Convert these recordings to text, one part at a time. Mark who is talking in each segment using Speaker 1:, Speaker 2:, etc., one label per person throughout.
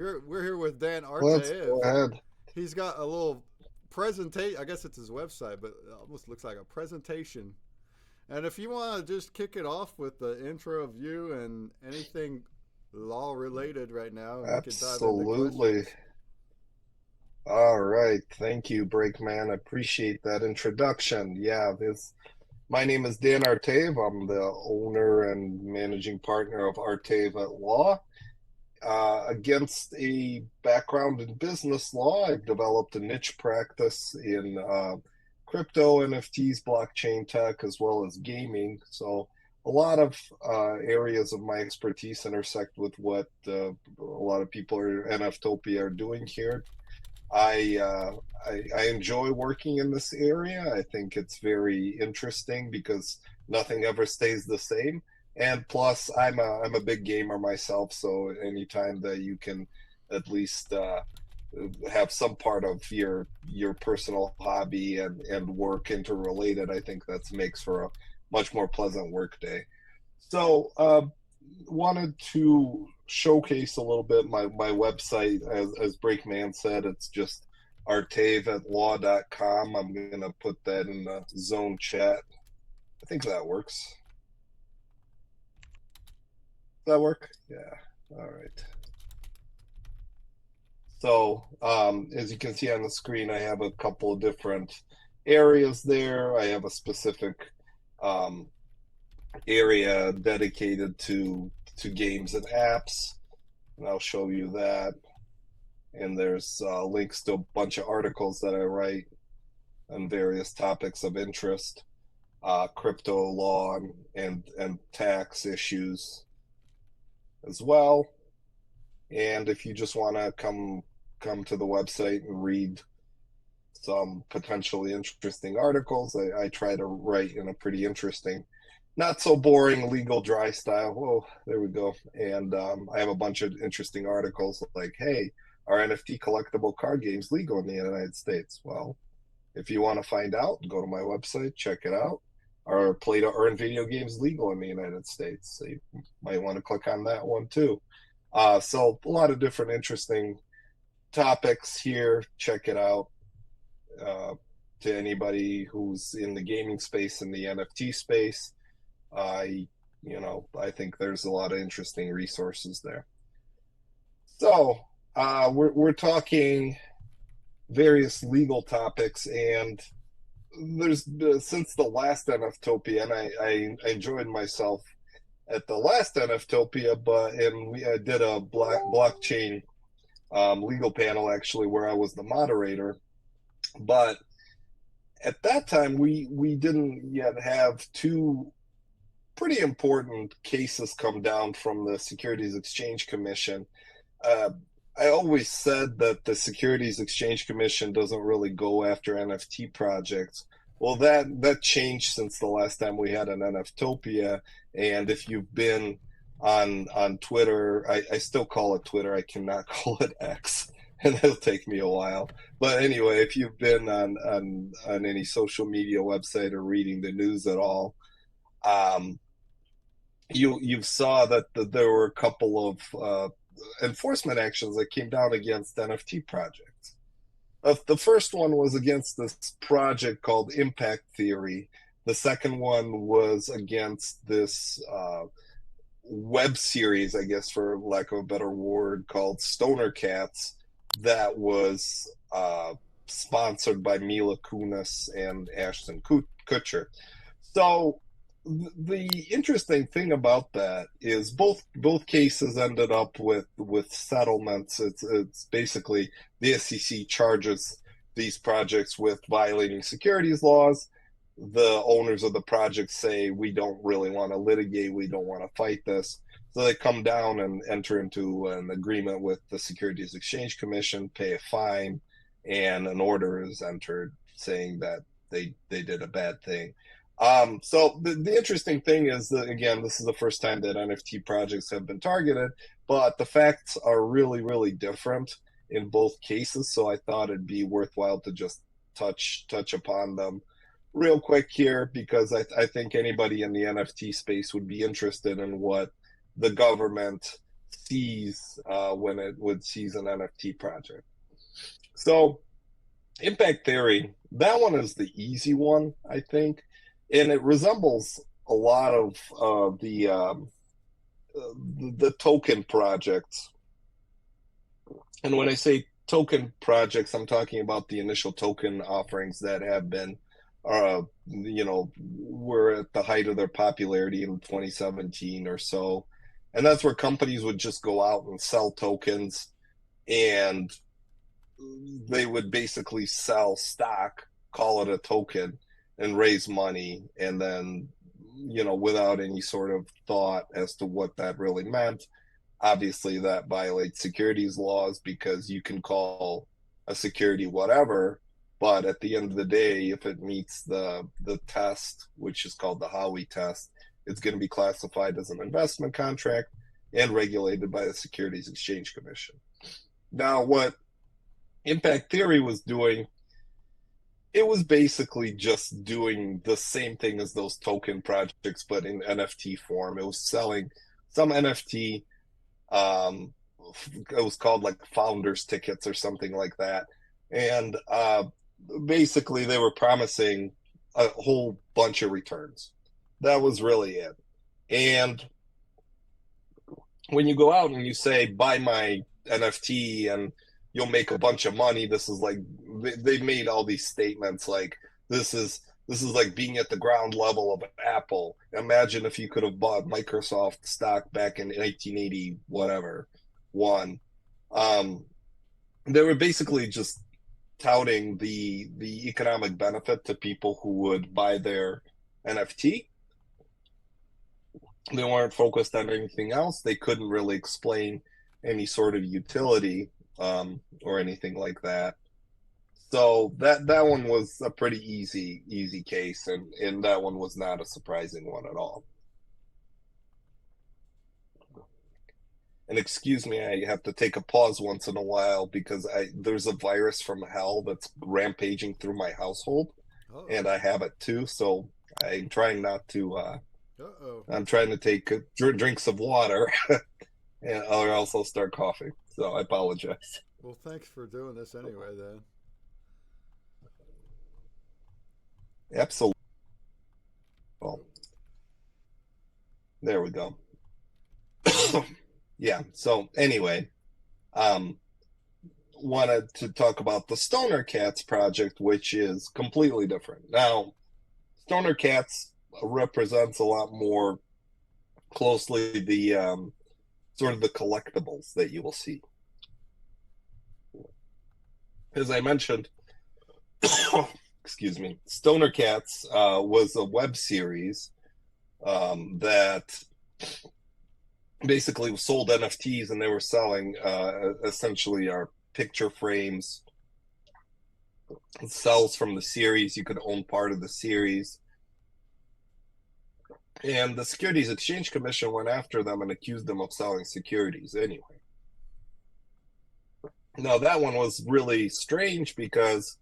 Speaker 1: We're here with Dan
Speaker 2: Let's
Speaker 1: Artaev.
Speaker 2: go ahead.
Speaker 1: He's got a little presentation. I guess it's his website, but it almost looks like a presentation. And if you want to just kick it off with the intro of you and anything law related right now, and we could dive into
Speaker 2: Absolutely.
Speaker 1: questions.
Speaker 2: All right. Thank you, Breakman. I appreciate that introduction. My name is Dan Artaev. I'm the owner and managing partner of Artaev at Law. Against a background in business law, I've developed a niche practice in crypto, NFTs, blockchain tech, as well as gaming. So a lot of areas of my expertise intersect with what a lot of people are NFTOPIA are doing here. I, uh, I enjoy working in this area. I think it's very interesting because nothing ever stays the same. And plus, I'm a big gamer myself, so anytime that you can at least have some part of your personal hobby and work interrelated, I think that makes for a much more pleasant work day. So, wanted to showcase a little bit my website. As Breakman said, it's just artaev@law.com. I'm going to put that in the zone chat. I think that works. Does that work? Yeah. All right. So, as you can see on the screen, I have a couple of different areas there. I have a specific um, area dedicated to games and apps, and I'll show you that. And there's links to a bunch of articles that I write on various topics of interest, crypto law and tax issues as well. And if you just want to come to the website and read some potentially interesting articles, I try to write in a pretty interesting, not so boring legal dry style. Whoa, there we go. And I have a bunch of interesting articles like, hey, are NFT collectible card games legal in the United States? Well, if you want to find out, go to my website, check it out. Are play to earn video games legal in the United States? So you might want to click on that one too. So a lot of different interesting topics here. Check it out. Uh, to anybody who's in the gaming space and the NFT space, I think there's a lot of interesting resources there. So we're talking various legal topics, and there's since the last NFTopia, and I enjoyed myself at the last NFTopia, I did a blockchain legal panel actually where I was the moderator, but at that time we didn't yet have two pretty important cases come down from the Securities Exchange Commission. Uh, I always said that the Securities Exchange Commission doesn't really go after NFT projects. Well, that changed since the last time we had an NFTopia. And if you've been on Twitter, I still call it Twitter. I cannot call it X, and it'll take me a while. But anyway, if you've been on any social media website or reading the news at all, um, you saw that there were a couple of enforcement actions that came down against NFT projects. The first one was against this project called Impact Theory. The second one was against this web series, I guess, for lack of a better word, called Stoner Cats, that was sponsored by Mila Kunis and Ashton Kutcher. So the interesting thing about that is both cases ended up with settlements. It's basically the SEC charges these projects with violating securities laws. The owners of the project say we don't really want to litigate, we don't want to fight this. So they come down and enter into an agreement with the Securities Exchange Commission, pay a fine, and an order is entered saying that they did a bad thing. So the interesting thing is that, again, this is the first time that NFT projects have been targeted, but the facts are really, really different in both cases. So I thought it'd be worthwhile to just touch upon them real quick here, because I think anybody in the NFT space would be interested in what the government sees when it would seize an NFT project. So impact theory, that one is the easy one, I think, and it resembles a lot of the token projects. And when I say token projects, I'm talking about the initial token offerings that have been, were at the height of their popularity in 2017 or so. And that's where companies would just go out and sell tokens, and they would basically sell stock, call it a token, and raise money. And then, without any sort of thought as to what that really meant. Obviously, that violates securities laws because you can call a security whatever, but at the end of the day, if it meets the test, which is called the Howey test, it's going to be classified as an investment contract and regulated by the Securities Exchange Commission. Now, what impact theory was doing, it was basically just doing the same thing as those token projects, but in NFT form. It was selling some NFT. It was called like founders tickets or something like that, and basically they were promising a whole bunch of returns. That was really it. And when you go out and you say buy my NFT and you'll make a bunch of money, this is like they made all these statements like this is like being at the ground level of Apple. Imagine if you could have bought Microsoft stock back in 1980, whatever, one. They were basically just touting the economic benefit to people who would buy their NFT. They weren't focused on anything else. They couldn't really explain any sort of utility or anything like that. So that one was a pretty easy case, and that one was not a surprising one at all. And excuse me, I have to take a pause once in a while because there's a virus from hell that's rampaging through my household, and I have it too. So I'm trying not to. I'm trying to take drinks of water, and or else I'll start coughing. So I apologize.
Speaker 1: Well, thanks for doing this anyway, then.
Speaker 2: Absolutely. Well, there we go. Yeah. So anyway, wanted to talk about the Stoner Cats project, which is completely different. Now, Stoner Cats represents a lot more closely the sort of the collectibles that you will see. As I mentioned, excuse me, Stoner Cats was a web series that basically sold NFTs, and they were selling essentially our picture frames, cells from the series. You could own part of the series. And the Securities Exchange Commission went after them and accused them of selling securities anyway. Now, that one was really strange because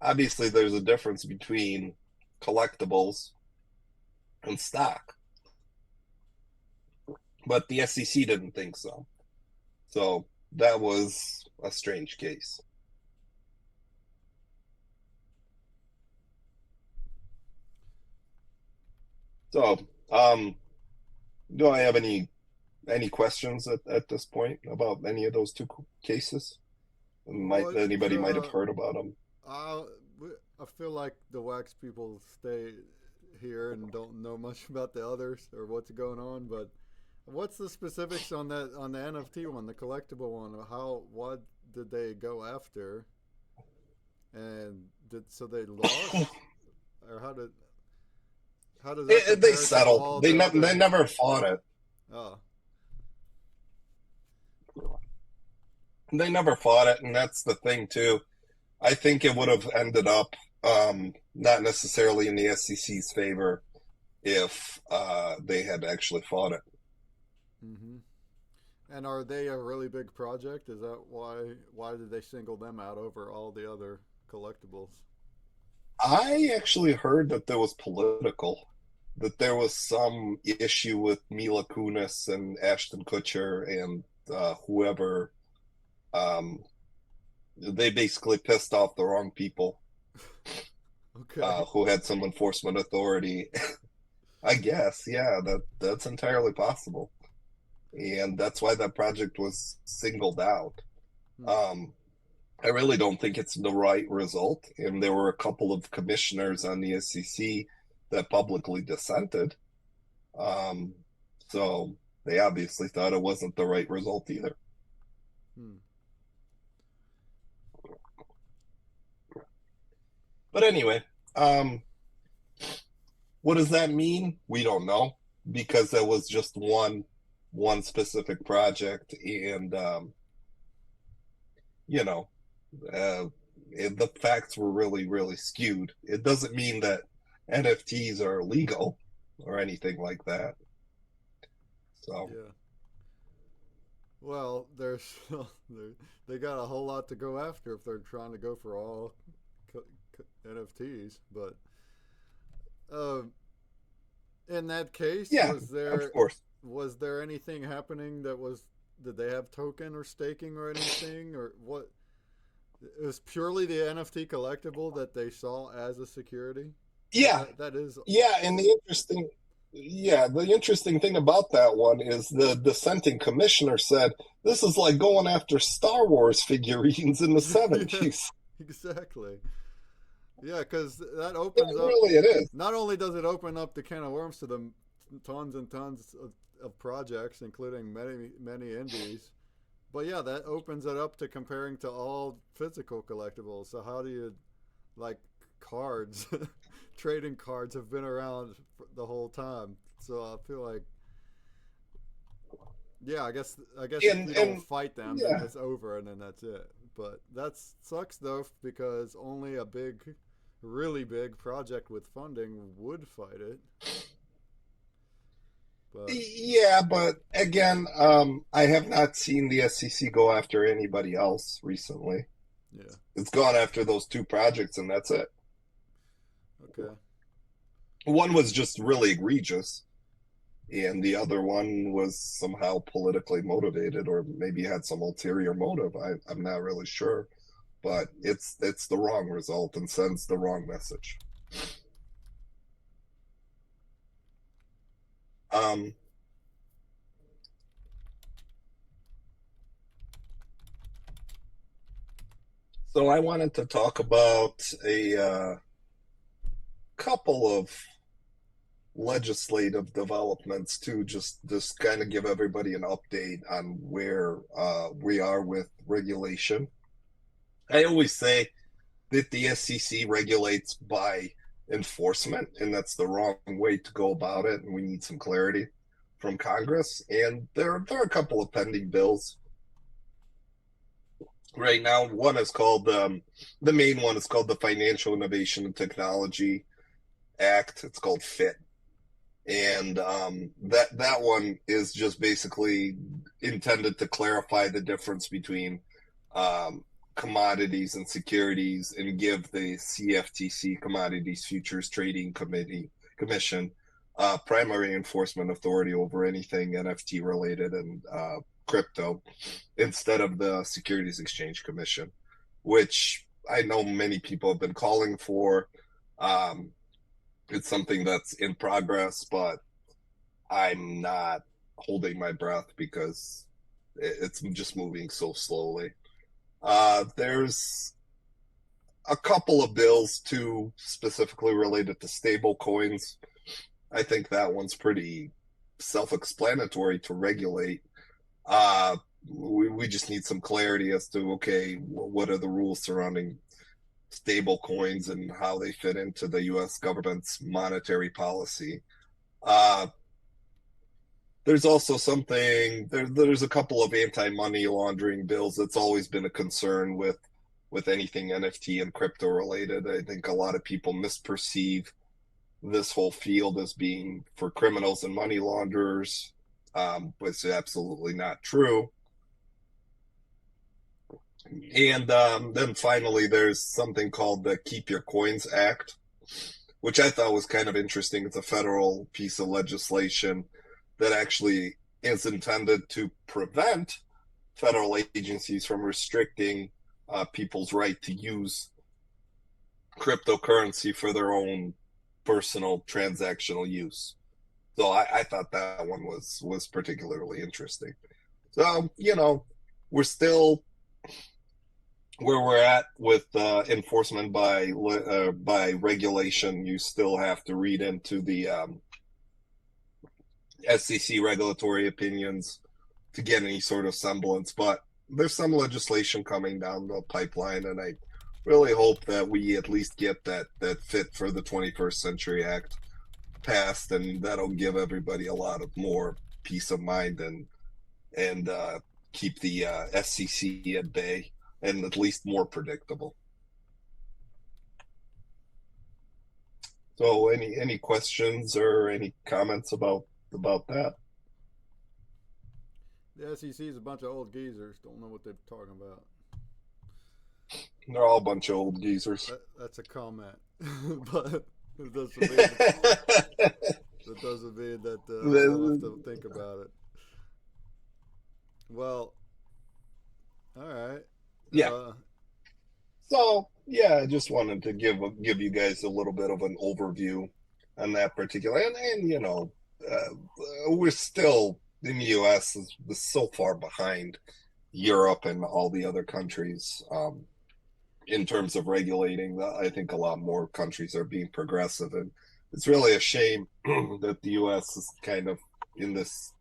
Speaker 2: obviously there's a difference between collectibles and stock. But the SEC didn't think so. So that was a strange case. So, do I have any questions at this point about any of those two cases? Anybody might have heard about them.
Speaker 1: I feel like the wax people stay here and don't know much about the others or what's going on, but what's the specifics on the NFT one, the collectible one? What did they go after? And so they lost, or how does that
Speaker 2: they settled? They never fought it.
Speaker 1: Oh.
Speaker 2: They never fought it, and that's the thing too. I think it would have ended up not necessarily in the SEC's favor if they had actually fought it.
Speaker 1: Mm-hmm. And are they a really big project? Is that why did they single them out over all the other collectibles?
Speaker 2: I actually heard that there was political that there was some issue with Mila Kunis and Ashton Kutcher and whoever. Um, they basically pissed off the wrong people
Speaker 1: Okay.
Speaker 2: who had some enforcement authority. I guess, yeah, that's entirely possible, and that's why that project was singled out.
Speaker 1: Hmm.
Speaker 2: Um, I really don't think it's the right result, and there were a couple of commissioners on the SEC that publicly dissented. Um, so they obviously thought it wasn't the right result either.
Speaker 1: Hmm.
Speaker 2: But anyway, um, what does that mean? We don't know because that was just one specific project, and you know, uh, the facts were really skewed. It doesn't mean that NFTs are illegal or anything like that. So
Speaker 1: Yeah. Well, they got a whole lot to go after if they're trying to go for all NFTs. But uh, in that case,
Speaker 2: yeah, of course.
Speaker 1: was there anything happening that was did they have token or staking or anything or what? It was purely the NFT collectible that they saw as a security. Because
Speaker 2: Yeah,
Speaker 1: that is
Speaker 2: yeah, and the interesting thing about that one is the dissenting commissioner said this is like going after Star Wars figurines in the
Speaker 1: yeah,
Speaker 2: 70s.
Speaker 1: exactly. Yeah, because that
Speaker 2: Yeah,
Speaker 1: opens up.
Speaker 2: really, it is.
Speaker 1: Not only does it open up the can of worms to the tons and tons of projects, including many indies, but yeah, that opens it up to comparing to all physical collectibles. So how do you like cards? Trading cards have been around the whole time, so I feel like yeah, I guess if you don't
Speaker 2: And
Speaker 1: fight them, then
Speaker 2: yeah,
Speaker 1: it's over and then that's it. But that sucks though because only a really big project with funding would fight it. But
Speaker 2: yeah, but again, I have not seen the SEC go after anybody else recently.
Speaker 1: yeah,
Speaker 2: It's gone after those two projects, and that's it.
Speaker 1: okay,
Speaker 2: One was just really egregious, and the other one was somehow politically motivated, or maybe had some ulterior motive. I'm not really sure, but it's the wrong result and sends the wrong message. Um, so I wanted to talk about a couple of legislative developments to just kind of give everybody an update on where we are with regulation. I always say that the SEC regulates by enforcement, and that's the wrong way to go about it. And we need some clarity from Congress. And there are a couple of pending bills right now. One is called the main one is called the Financial Innovation and Technology Act. It's called FIT, and that one is just basically intended to clarify the difference between um, commodities and securities and give the CFTC Commodities Futures Trading Commission primary enforcement authority over anything NFT related and crypto instead of the Securities Exchange Commission, which I know many people have been calling for. Um, it's something that's in progress, but I'm not holding my breath because it's just moving so slowly. There's a couple of bills too, specifically related to stable coins. I think that one's pretty self-explanatory to regulate. Uh, we just need some clarity as to okay, what are the rules surrounding stable coins and how they fit into the U.S. government's monetary policy. Uh, there's also there's a couple of anti-money laundering bills that's always been a concern with anything NFT and crypto related. I think a lot of people misperceive this whole field as being for criminals and money launderers, but it's absolutely not true. And then finally, there's something called the Keep Your Coins Act, which I thought was kind of interesting. It's a federal piece of legislation that actually is intended to prevent federal agencies from restricting people's right to use cryptocurrency for their own personal transactional use. So I thought that one was particularly interesting. So, we're still where we're at with enforcement by regulation. You still have to read into the SEC regulatory opinions to get any sort of semblance, but there's some legislation coming down the pipeline, and I really hope that we at least get that Fit for the 21st Century Act passed, and that'll give everybody a lot of more peace of mind and keep the SEC at bay and at least more predictable. So any questions or any comments about that?
Speaker 1: The SEC is a bunch of old geezers. Don't know what they're talking about.
Speaker 2: They're all a bunch of old geezers.
Speaker 1: That's a comment, but it doesn't mean that doesn't mean that we'll have to think about it. Well, all right.
Speaker 2: Yeah. So yeah, I just wanted to give you guys a little bit of an overview on that particular, and we're still in the U.S. is so far behind Europe and all the other countries in terms of regulating. I think a lot more countries are being progressive, and it's really a shame that the U.S. is kind of in this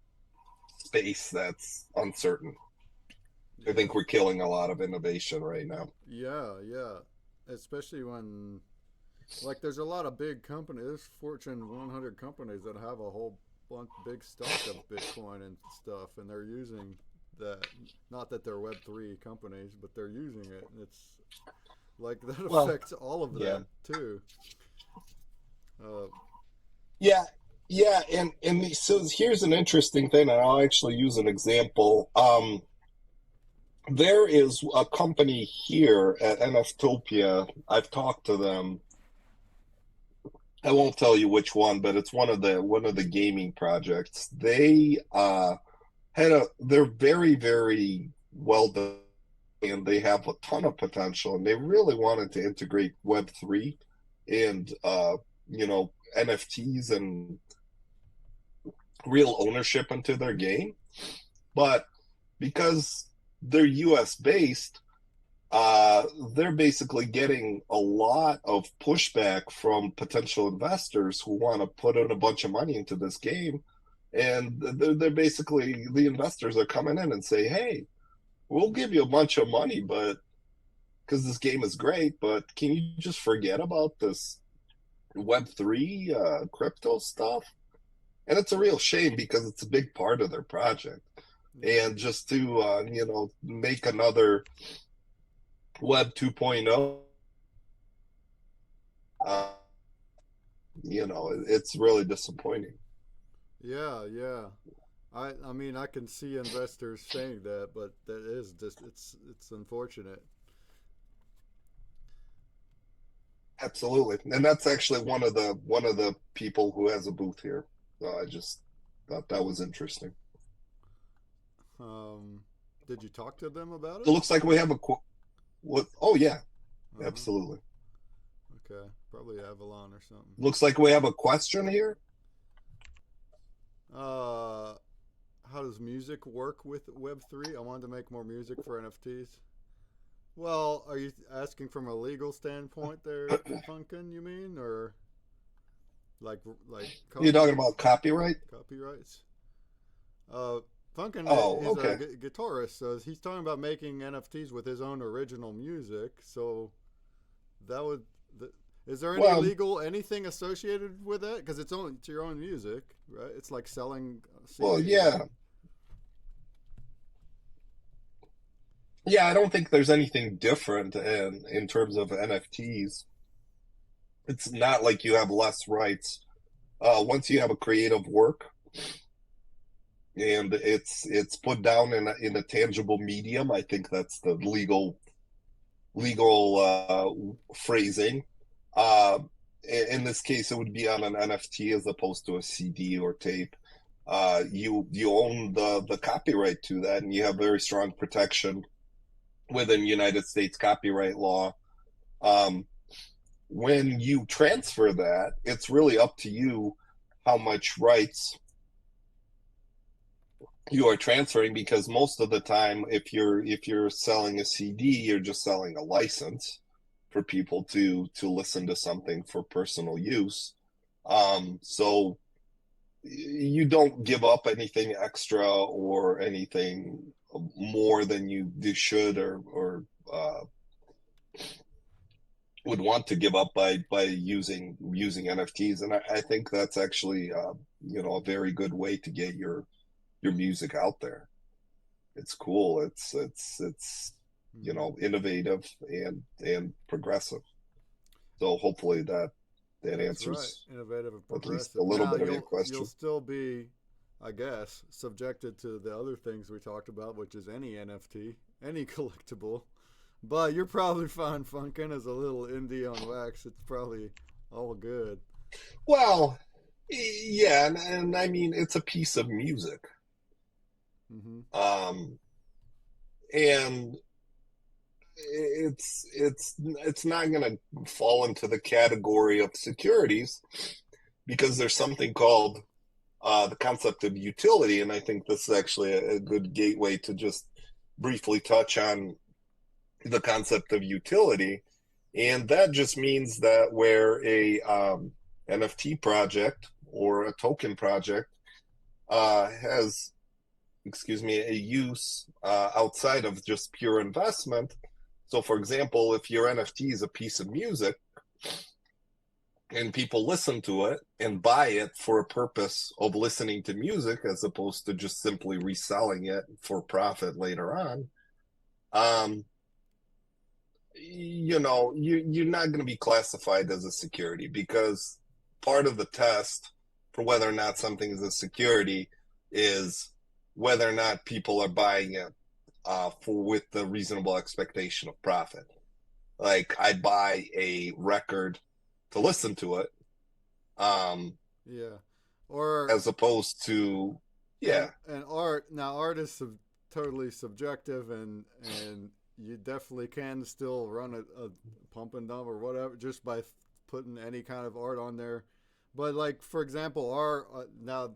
Speaker 2: space that's uncertain. I think we're killing a lot of innovation right now.
Speaker 1: Yeah, especially when, like, there's a lot of big companies, there's Fortune 100 companies that have a whole bunch big stock of Bitcoin and stuff, and they're using that. Not that they're Web3 companies, but they're using it. And it's like that affects all of them too.
Speaker 2: Yeah, and so here's an interesting thing, and I'll actually use an example. There is a company here at NFTOPIA. I've talked to them. I won't tell you which one, but it's one of the gaming projects. They they're very, very well done, and they have a ton of potential, and they really wanted to integrate Web3 and NFTs and real ownership into their game. But because they're US based, they're basically getting a lot of pushback from potential investors who want to put in a bunch of money into this game. And they're basically, the investors are coming in and say, hey, we'll give you a bunch of money, but because this game is great, but can you just forget about this Web3 crypto stuff? And it's a real shame because it's a big part of their project. And just to make another Web 2.0, it's really disappointing.
Speaker 1: Yeah. I mean, I can see investors saying that, but that is just it's unfortunate.
Speaker 2: Absolutely, and that's actually one of the people who has a booth here. So I just thought that was interesting.
Speaker 1: Did you talk to them about it?
Speaker 2: It looks like we have what? Oh yeah, absolutely.
Speaker 1: Okay, probably Avalon or something.
Speaker 2: Looks like we have a question here.
Speaker 1: How does music work with Web3? I wanted to make more music for NFTs. Well, are you asking from a legal standpoint there, Funkin, you mean? Or like
Speaker 2: You're talking about copyright?
Speaker 1: Copyrights? Funkin is
Speaker 2: okay.
Speaker 1: a guitarist, so he's talking about making NFTs with his own original music. So that would... Is there any legal anything associated with that? Because it's your own music, right? It's like selling CDs.
Speaker 2: Well, yeah. Yeah, I don't think there's anything different in terms of NFTs. It's not like you have less rights. Once you have a creative work and it's put down in a tangible medium, I think that's the legal phrasing. in this case, it would be on an NFT as opposed to a CD or tape. You own the copyright to that, and you have very strong protection within United States copyright law. When you transfer that, it's really up to you how much rights you are transferring, because most of the time, if you're selling a CD, you're just selling a license for people to listen to something for personal use. So you don't give up anything extra or anything more than you should or would want to give up by using NFTs. And I think that's actually a very good way to get your music out there. It's cool. It's innovative and progressive. So hopefully that answers
Speaker 1: right. Innovative and
Speaker 2: at least
Speaker 1: progressive.
Speaker 2: a little
Speaker 1: Now,
Speaker 2: bit of your question.
Speaker 1: You'll still be, I guess, subjected to the other things we talked about, which is any NFT, any collectible. But you're probably fine funkin' as a little indie on Wax. It's probably all good.
Speaker 2: Well, yeah, and I mean it's a piece of music.
Speaker 1: Mm-hmm.
Speaker 2: And it's not going to fall into the category of securities, because there's something called the concept of utility, and I think this is actually a good gateway to just briefly touch on the concept of utility. And that just means that where a NFT project or a token project has a use outside of just pure investment. So for example, if your NFT is a piece of music and people listen to it and buy it for a purpose of listening to music as opposed to just simply reselling it for profit later on, you're not going to be classified as a security, because part of the test for whether or not something is a security is whether or not people are buying it with the reasonable expectation of profit. Like, I'd buy a record to listen to it,
Speaker 1: Yeah. Or
Speaker 2: as opposed to
Speaker 1: and art. Now, art is totally subjective, and you definitely can still run a pump and dump or whatever just by putting any kind of art on there. But like, for example, our now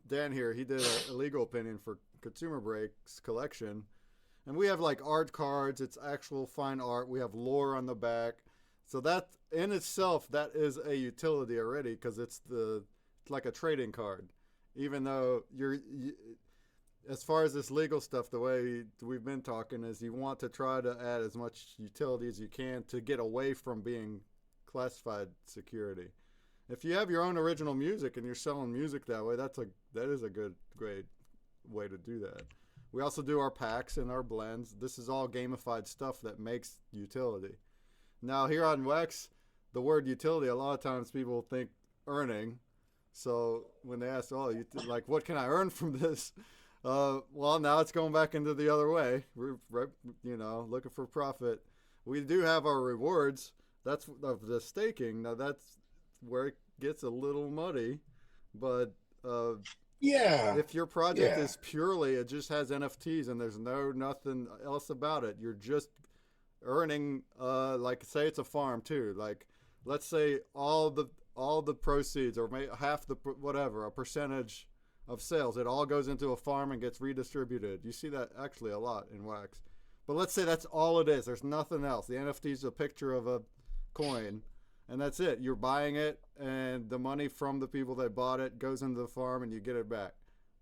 Speaker 1: Dan here, he did a legal opinion for Consumer Breaks collection, and we have like art cards. It's actual fine art. We have lore on the back, so that in itself that is a utility already, because it's like a trading card. Even though as far as this legal stuff, the way we've been talking is you want to try to add as much utility as you can to get away from being classified security. If you have your own original music and you're selling music that way, that is a great way to do that. We also do our packs and our blends. This is all gamified stuff that makes utility. Now here on Wax, the word utility, a lot of times people think earning. So when they ask, like, what can I earn from this? Well, now it's going back into the other way. We're looking for profit. We do have our rewards. That's of the staking. Now that's where it gets a little muddy, but if your project is purely, it just has NFTs and there's nothing else about it, you're just earning, like, say it's a farm too, like let's say all the proceeds, or half the whatever, a percentage of sales, it all goes into a farm and gets redistributed. You see that actually a lot in Wax. But let's say that's all it is, there's nothing else. The NFT is a picture of a coin, and that's it. You're buying it, and the money from the people that bought it goes into the farm, and you get it back.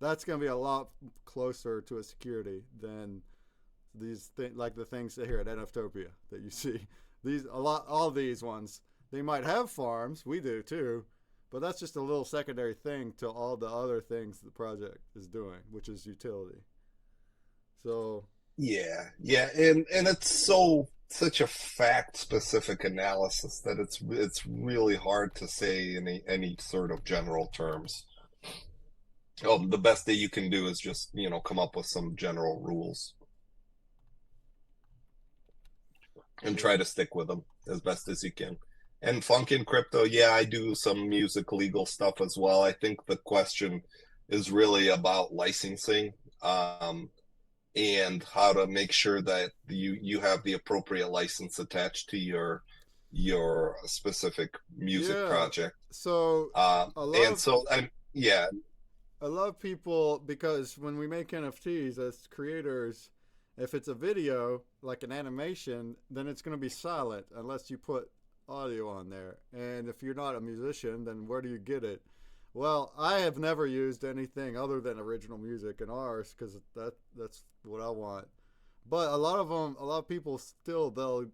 Speaker 1: That's going to be a lot closer to a security than these like the things here at NFTOPIA that you see. All these ones, they might have farms. We do too, but that's just a little secondary thing to all the other things the project is doing, which is utility. So
Speaker 2: and it's such a fact-specific analysis that it's really hard to say in any sort of general terms. The best that you can do is just come up with some general rules and try to stick with them as best as you can. And funk in crypto, yeah, I do some music legal stuff as well. I think the question is really about licensing, and how to make sure that you have the appropriate license attached to your specific music
Speaker 1: Yeah.
Speaker 2: project.
Speaker 1: So a lot
Speaker 2: And
Speaker 1: of
Speaker 2: so I'm yeah,
Speaker 1: a lot of people, because when we make NFTs as creators, if it's a video like an animation, then it's going to be silent unless you put audio on there. And if you're not a musician, then where do you get it? Well, I have never used anything other than original music in ours because that's what I want. But a lot of people still they'll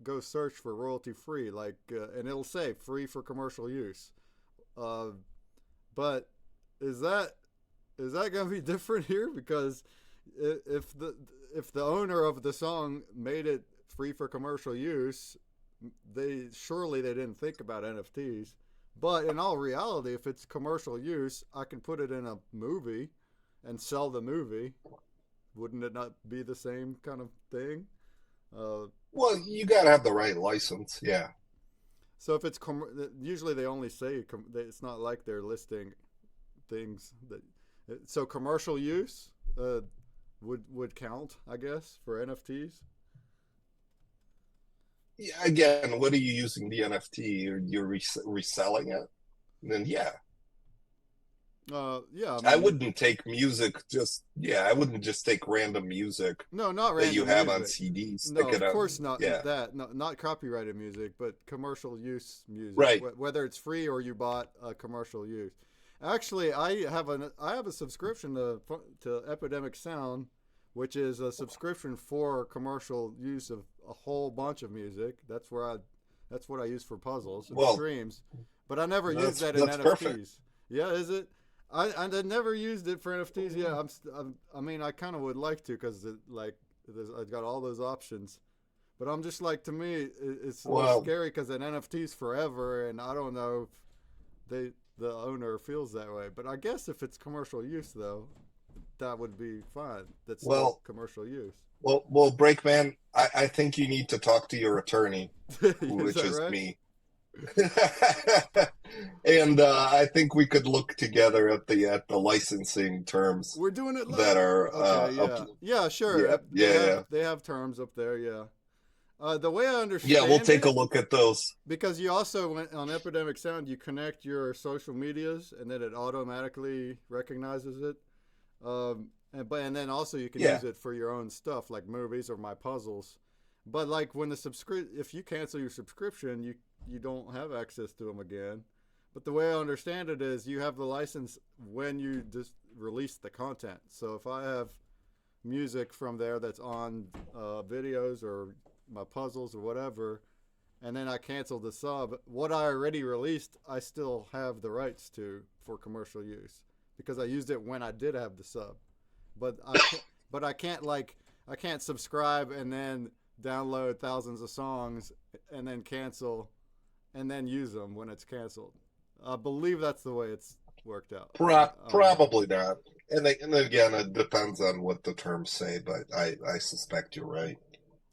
Speaker 1: go search for royalty free, like and it'll say free for commercial use. Uh, but is that is that going to be different here? Because if the owner of the song made it free for commercial use, they didn't think about NFTs. But in all reality, if it's commercial use, I can put it in a movie and sell the movie. Wouldn't it not be the same kind of thing? Uh,
Speaker 2: well, you got to have the right license. Yeah.
Speaker 1: so if it's usually they only say it's not like they're listing things that so commercial use would count, I guess, for NFTs.
Speaker 2: Yeah, again, what are you using the NFT? You're reselling it? Then yeah,
Speaker 1: Yeah, I
Speaker 2: I
Speaker 1: mean,
Speaker 2: wouldn't take music just yeah, I wouldn't just take random music
Speaker 1: no, not
Speaker 2: that you
Speaker 1: random
Speaker 2: have on
Speaker 1: music.
Speaker 2: CDs,
Speaker 1: No,
Speaker 2: stick it
Speaker 1: of
Speaker 2: on.
Speaker 1: course not
Speaker 2: Yeah,
Speaker 1: that. No, not copyrighted music, but commercial use music,
Speaker 2: right.
Speaker 1: whether it's free or you bought a commercial use. Actually, I have a subscription to Epidemic Sound, which is a subscription for commercial use of a whole bunch of music. That's what I use for puzzles and
Speaker 2: Well,
Speaker 1: streams. But I never use that in
Speaker 2: that's perfect.
Speaker 1: NFTs. Yeah, is it? I never used it for NFTs. Yeah, I mean, I kind of would like to because I've got all those options. But I'm just like, to me, it's a little
Speaker 2: Well,
Speaker 1: scary because an NFT's forever, and I don't know if the owner feels that way. But I guess if it's commercial use, though, that would be fine. That's still
Speaker 2: well,
Speaker 1: commercial use.
Speaker 2: Breakman, I think you need to talk to your attorney,
Speaker 1: Is
Speaker 2: which
Speaker 1: that
Speaker 2: is
Speaker 1: right?
Speaker 2: me. And I think we could look together at the licensing terms
Speaker 1: We're doing it
Speaker 2: that
Speaker 1: live.
Speaker 2: are
Speaker 1: Okay,
Speaker 2: up.
Speaker 1: yeah, yeah, sure.
Speaker 2: Yeah, yeah, yeah.
Speaker 1: They have terms up there. Yeah. The way I
Speaker 2: Yeah, we'll
Speaker 1: understand
Speaker 2: take a
Speaker 1: it,
Speaker 2: look at those.
Speaker 1: because you also went on Epidemic Sound, you connect your social medias, and then it automatically recognizes it. And then also you can
Speaker 2: Yeah.
Speaker 1: use it for your own stuff like movies or my puzzles. But like when if you cancel your subscription, you don't have access to them again. But the way I understand it is you have the license when you just release the content. So if I have music from there that's on videos or my puzzles or whatever, and then I cancel the sub, what I already released, I still have the rights to for commercial use because I used it when I did have the sub. But I can't I can't subscribe and then download thousands of songs and then cancel and then use them when it's canceled. I believe that's the way it's worked out. I don't know.
Speaker 2: Probably not. And again, it depends on what the terms say, but I suspect you're right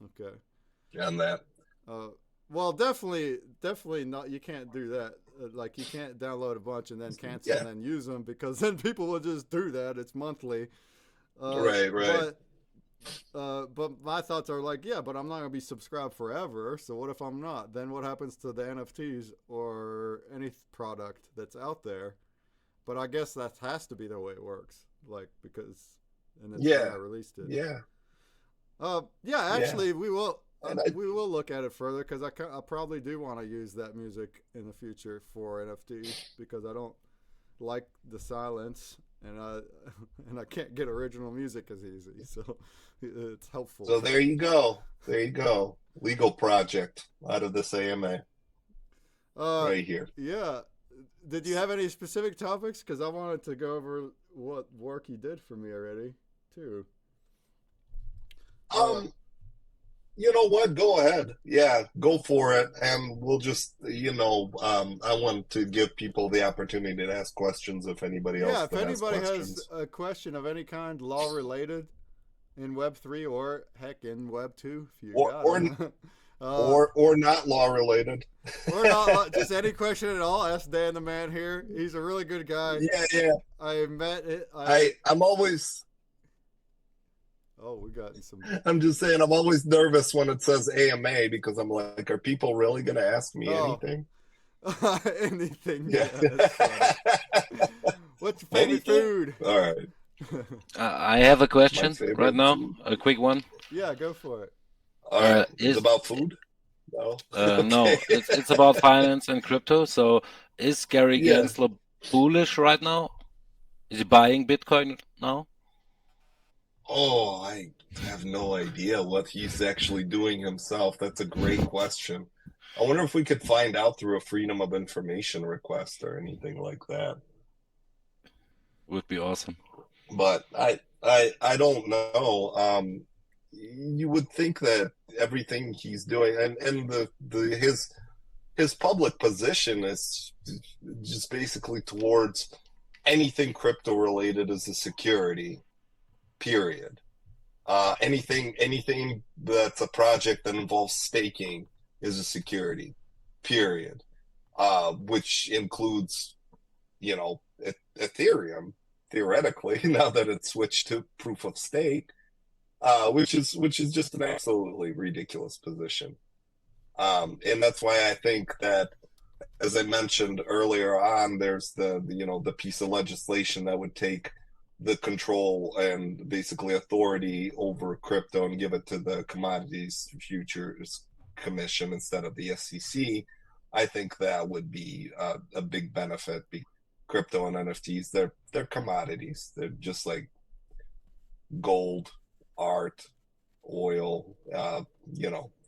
Speaker 1: Okay.
Speaker 2: on that.
Speaker 1: Uh, well, definitely not. You can't do that. Like you can't download a bunch and then cancel
Speaker 2: Yeah,
Speaker 1: and then use them because then people will just do that. It's monthly. Uh,
Speaker 2: right, right.
Speaker 1: but but my thoughts are like, yeah, but I'm not gonna be subscribed forever. So what if I'm not? Then what happens to the NFTs or any product that's out there? But I guess that has to be the way it works. Like because and it's when I
Speaker 2: Yeah,
Speaker 1: released it.
Speaker 2: yeah,
Speaker 1: Yeah,
Speaker 2: yeah.
Speaker 1: actually,
Speaker 2: And I,
Speaker 1: we will look at it further because I probably do want to use that music in the future for NFTs because I don't like the silence and I and I can't get original music as easy, so it's helpful.
Speaker 2: so there you go. There you go. Legal project out of this AMA
Speaker 1: Uh,
Speaker 2: right here.
Speaker 1: yeah. Did you have any specific topics? Because I wanted to go over what work you did for me already, too. Uh,
Speaker 2: Um, you know what? Go ahead. Yeah, go for it. And we'll just, I want to give people the opportunity to ask questions if anybody
Speaker 1: yeah,
Speaker 2: else
Speaker 1: if
Speaker 2: that has
Speaker 1: anybody has
Speaker 2: questions.
Speaker 1: a question of any kind, law related, in Web3 or heck in Web2 if you
Speaker 2: Or
Speaker 1: got
Speaker 2: or
Speaker 1: them. Uh,
Speaker 2: or not law related.
Speaker 1: or not, just any question at all. Ask Dan the man here. He's a really good guy.
Speaker 2: Yeah, yeah.
Speaker 1: I met it.
Speaker 2: I'm always
Speaker 1: Oh, we got some.
Speaker 2: I'm just saying I'm always nervous when it says AMA because I'm like, are people really gonna ask me
Speaker 1: Oh,
Speaker 2: anything?
Speaker 1: anything.
Speaker 2: Yeah.
Speaker 1: Yeah, that's funny. What's your favorite
Speaker 2: Anything?
Speaker 1: food?
Speaker 2: All right.
Speaker 3: I have a
Speaker 2: My
Speaker 3: question right
Speaker 2: favorite
Speaker 3: now,
Speaker 2: food.
Speaker 3: a quick one.
Speaker 1: Yeah, go for it.
Speaker 2: All right. It's
Speaker 3: Is
Speaker 2: about food? No.
Speaker 3: no,
Speaker 2: Okay.
Speaker 3: it's about finance and crypto. So is Gary
Speaker 2: Yeah.
Speaker 3: Gensler bullish right now? Is he buying Bitcoin now?
Speaker 2: Oh, I have no idea what he's actually doing himself. That's a great question. I wonder if we could find out through a Freedom of Information request or anything like that.
Speaker 3: Would be awesome.
Speaker 2: But I don't know. You would think that everything he's doing and the his public position is just basically towards anything crypto related as a security, period. Anything that's a project that involves staking is a security, period. Which includes, Ethereum theoretically now that it's switched to proof of stake, which is just an absolutely ridiculous position. And that's why I think that, as I mentioned earlier on, there's the piece of legislation that would take the control and basically authority over crypto and give it to the Commodities Futures Commission instead of the SEC. I think that would be a big benefit. Crypto and NFTs, they're commodities. They're just like gold, art, oil,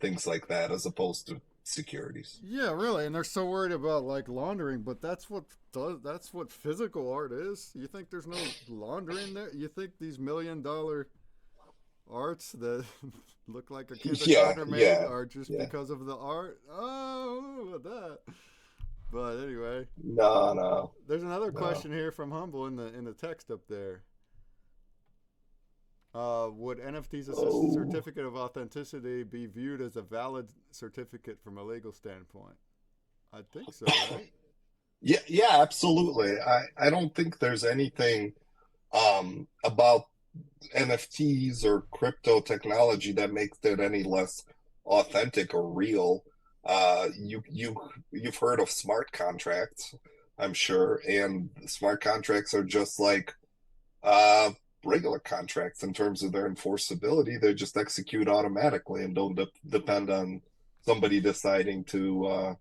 Speaker 2: things like that, as opposed to securities.
Speaker 1: Yeah, really, and they're so worried about like laundering, but that's what physical art is. You think there's no laundering there? You think these $1 million arts that look like a
Speaker 2: Yeah,
Speaker 1: kindergartner made
Speaker 2: yeah,
Speaker 1: are just
Speaker 2: yeah.
Speaker 1: because of the art? Oh, what about that? But anyway,
Speaker 2: No, no,
Speaker 1: there's another
Speaker 2: no.
Speaker 1: question here from Humble in the text up there. Would NFTs as a
Speaker 2: Oh,
Speaker 1: certificate of authenticity be viewed as a valid certificate from a legal standpoint? I think so, right?
Speaker 2: yeah, yeah, absolutely. I don't think there's anything about NFTs or crypto technology that makes it any less authentic or real. You've heard of smart contracts, I'm sure, and smart contracts are just like uh, regular contracts in terms of their enforceability. They just execute automatically and don't depend on somebody deciding to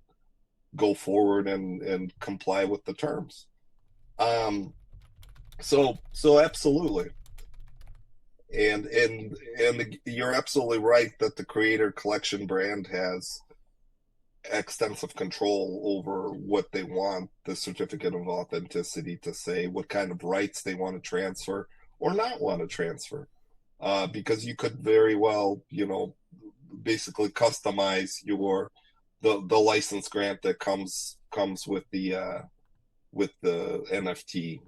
Speaker 2: go forward and comply with the terms. Um, so absolutely. And you're absolutely right that the creator collection brand has extensive control over what they want the certificate of authenticity to say, what kind of rights they want to transfer or not want to transfer. Because you could very well, basically customize the license grant that comes with the NFT,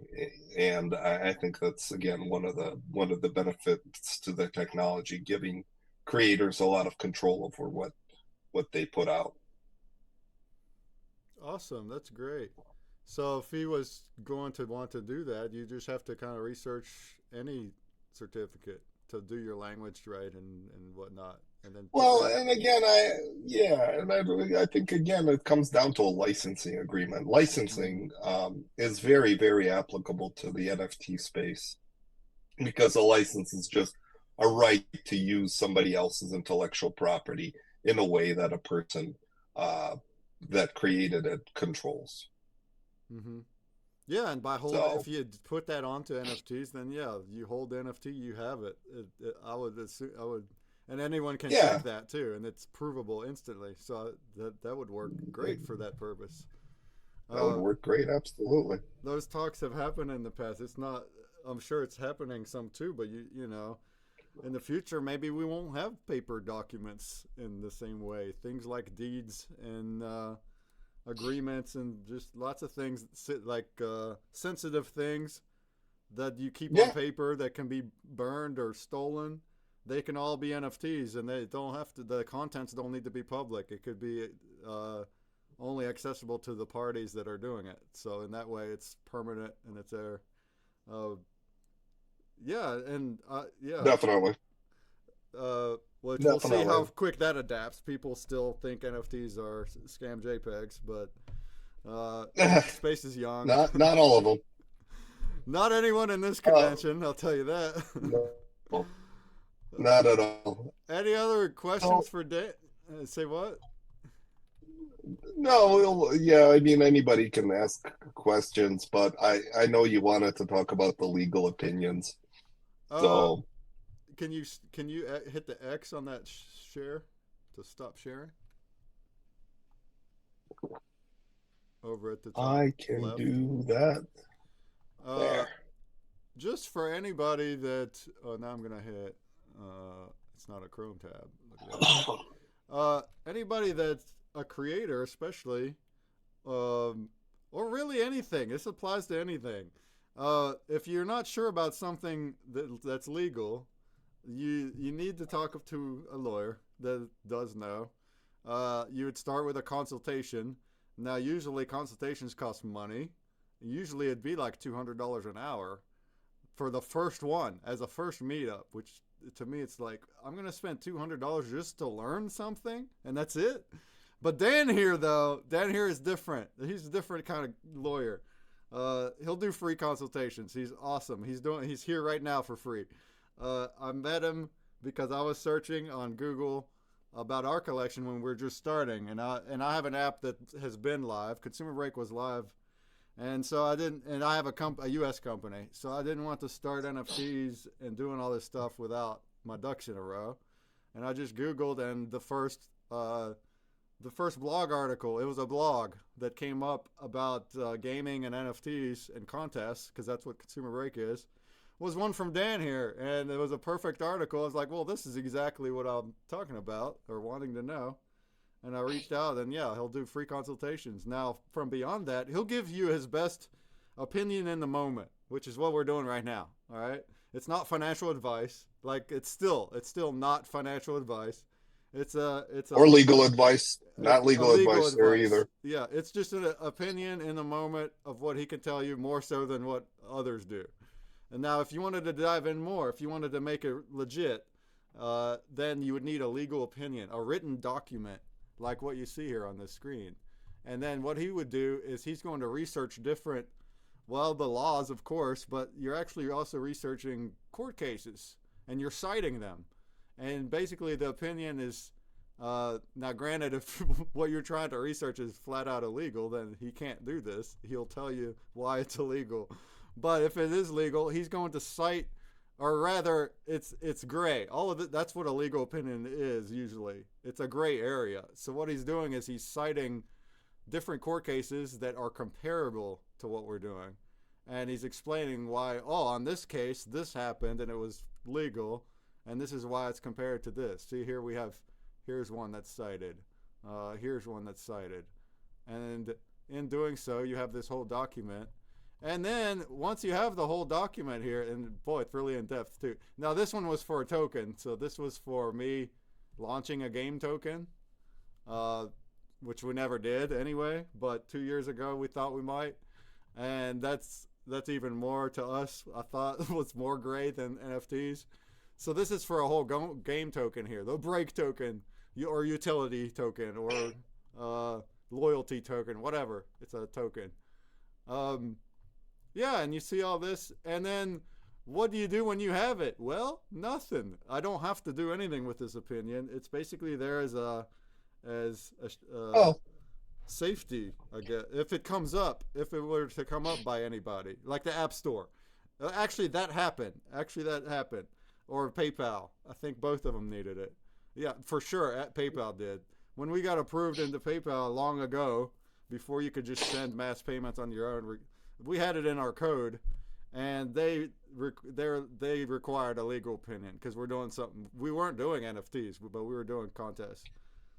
Speaker 2: and I think that's again one of the benefits to the technology, giving creators a lot of control over what they put out.
Speaker 1: Awesome, that's great. So if he was going to want to do that, you just have to kind of research any certificate to do your language right and whatnot, and then put
Speaker 2: Well,
Speaker 1: that.
Speaker 2: and again, I think again it comes down to a licensing agreement.
Speaker 1: Mm-hmm.
Speaker 2: Licensing is very, very applicable to the NFT space because a license is just a right to use somebody else's intellectual property in a way that a person uh, that created it controls.
Speaker 1: Mm-hmm. Yeah, and by hold, if
Speaker 2: So
Speaker 1: you put that onto NFTs, then yeah, you hold the NFT, you have it. I would assume, I would, and anyone can check
Speaker 2: yeah,
Speaker 1: that too, and it's provable instantly. So that would work great for that purpose.
Speaker 2: that would
Speaker 1: Uh,
Speaker 2: work great. Absolutely.
Speaker 1: those talks have happened in the past. It's not. I'm sure it's happening some too, but in the future maybe we won't have paper documents in the same way. Things like deeds and agreements and just lots of things like sensitive things that you keep on
Speaker 2: Yeah,
Speaker 1: paper that can be burned or stolen. they can all be NFTs, and they don't have to. The contents don't need to be public. It could be only accessible to the parties that are doing it. So in that way, it's permanent and it's there. Yeah, and yeah,
Speaker 2: Definitely.
Speaker 1: we'll see
Speaker 2: Definitely.
Speaker 1: how quick that adapts. People still think NFTs are scam JPEGs, but space is young.
Speaker 2: Not all of them.
Speaker 1: Not anyone in this convention, I'll tell you that.
Speaker 2: No, not at all.
Speaker 1: Any other questions for Dan? Say what?
Speaker 2: No, yeah, I mean, anybody can ask questions, but I know you wanted to talk about the legal opinions. So
Speaker 1: Can you hit the X on that share to stop sharing? Over at the top
Speaker 2: I can
Speaker 1: left.
Speaker 2: do that. There.
Speaker 1: Just for anybody that now I'm gonna hit it's not a Chrome tab. Look at that. Anybody that's a creator, especially, or really anything. This applies to anything. If you're not sure about something that's legal, you need to talk to a lawyer that does know. You would start with a consultation. Now, usually consultations cost money. Usually it'd be like $200 an hour for the first one as a first meetup, which to me it's like, I'm going to spend $200 just to learn something and that's it. But Dan here is different. He's a different kind of lawyer. He'll do free consultations. He's awesome. He's here right now for free. I met him because I was searching on Google about our collection when we were just starting, and I have an app that has been live. Consumer Break was live, and so I have a U.S. company, so I didn't want to start NFTs and doing all this stuff without my ducks in a row. And I just Googled, and the first blog article, it was a blog that came up about gaming and NFTs and contests, because that's what Consumer Break is, was one from Dan here, and it was a perfect article. I was like, well, this is exactly what I'm talking about or wanting to know. And I reached out, and yeah, he'll do free consultations. Now, from beyond that, he'll give you his best opinion in the moment, which is what we're doing right now, all right? It's not financial advice. Like, it's still not financial advice. It's
Speaker 2: or legal advice, not legal advice there either.
Speaker 1: Yeah, it's just an opinion in the moment of what he can tell you, more so than what others do. And now, if you wanted to dive in more, if you wanted to make it legit, then you would need a legal opinion, a written document, like what you see here on this screen. And then what he would do is he's going to research different, well, the laws, of course, but you're actually also researching court cases, and you're citing them. And basically the opinion is, now granted, if what you're trying to research is flat out illegal, then he can't do this. He'll tell you why it's illegal. But if it is legal, he's going to cite, or rather, it's gray. All of it, that's what a legal opinion is usually. It's a gray area. So what he's doing is he's citing different court cases that are comparable to what we're doing. And he's explaining why, on this case, this happened and it was legal, and this is why it's compared to this. See, here here's one that's cited. Here's one that's cited. And in doing so, you have this whole document. And then once you have the whole document here, and boy, it's really in depth too. Now this one was for a token, so this was for me launching a game token, which we never did anyway. But 2 years ago we thought we might, and that's even more to us. I thought was more gray than NFTs. So this is for a whole game token here, the break token, or utility token, or loyalty token, whatever. It's a token. Yeah, and you see all this, and then what do you do when you have it? Well, nothing. I don't have to do anything with this opinion. It's basically there as a safety, I guess. If it comes up, if it were to come up by anybody, like the App Store. Actually, that happened. Or PayPal. I think both of them needed it. Yeah, for sure, PayPal did. When we got approved into PayPal long ago, before you could just send mass payments on your own, we had it in our code, and they required a legal opinion because we're doing something. We weren't doing NFTs, but we were doing contests.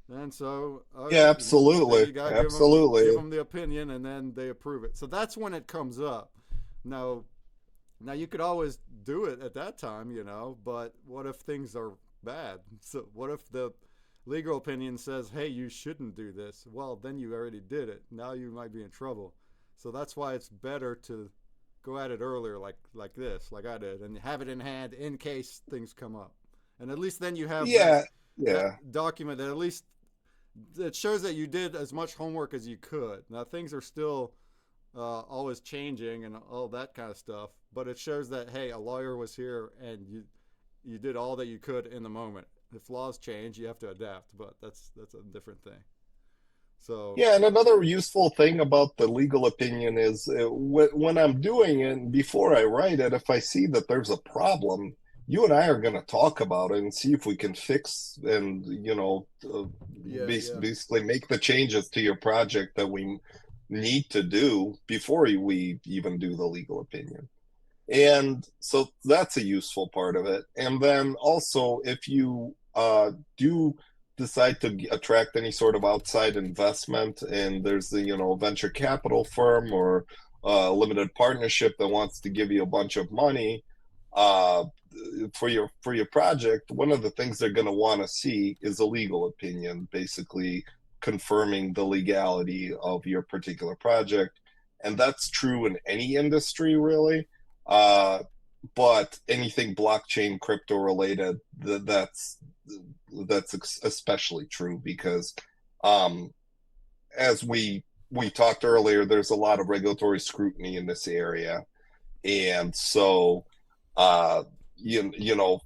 Speaker 1: And so
Speaker 2: yeah, absolutely,
Speaker 1: you gotta
Speaker 2: absolutely
Speaker 1: give them the opinion, and then they approve it. So that's when it comes up. Now, Now you could always do it at that time, but what if things are bad? So what if the legal opinion says, "Hey, you shouldn't do this"? Well, then you already did it. Now you might be in trouble. So that's why it's better to go at it earlier, like this, like I did, and have it in hand in case things come up. And at least then you have
Speaker 2: Yeah,
Speaker 1: that
Speaker 2: yeah.
Speaker 1: document that at least it shows that you did as much homework as you could. Now things are still always changing and all that kind of stuff, but it shows that hey, a lawyer was here and you did all that you could in the moment. If laws change, you have to adapt, but that's a different thing. So
Speaker 2: Yeah, and another useful thing about the legal opinion is when I'm doing it, before I write it, if I see that there's a problem, you and I are going to talk about it and see if we can fix and,
Speaker 1: yeah,
Speaker 2: basically make the changes to your project that we need to do before we even do the legal opinion. And so that's a useful part of it. And then also, if you do decide to attract any sort of outside investment, and there's the venture capital firm or a limited partnership that wants to give you a bunch of money uh, for your project, one of the things they're going to want to see is a legal opinion, basically confirming the legality of your particular project. And that's true in any industry, really. But anything blockchain crypto related, that's especially true because as we talked earlier, there's a lot of regulatory scrutiny in this area, and so